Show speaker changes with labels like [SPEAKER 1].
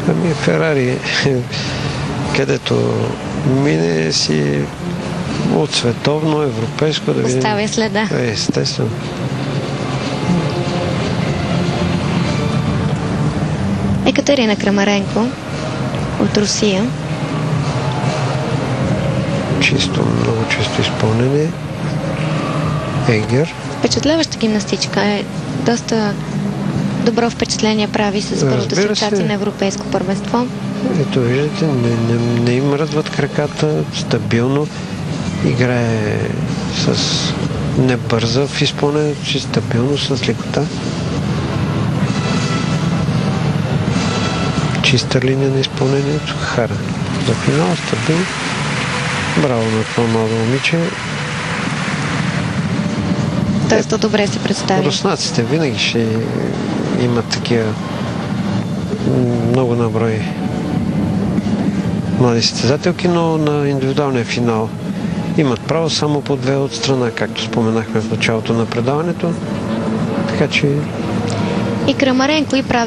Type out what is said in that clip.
[SPEAKER 1] Ами Ферари, където мине си от световно, европейско да видим.
[SPEAKER 2] Оставя следа.
[SPEAKER 1] Естествено.
[SPEAKER 2] Екатерина Крамаренко от Русия.
[SPEAKER 1] Много чисто изпълнение. Егер.
[SPEAKER 2] Впечатляваща гимнастичка е. Доста добро впечатление прави с първото си участие на европейско първенство.
[SPEAKER 1] Ето виждате, не им мръдват краката, стабилно играе с небърза в изпълнението си, стабилно с лекота. Чиста линия на изпълнението. Хара за финал, стабилно. Браво на това младо момиче.
[SPEAKER 2] Доста добре се представи.
[SPEAKER 1] Руснаците винаги ще имат такива много наброй млади състезателки, но на индивидуалния финал имат право само по две от страна, както споменахме в началото на предаването. Така че
[SPEAKER 2] и Крамаренко и прави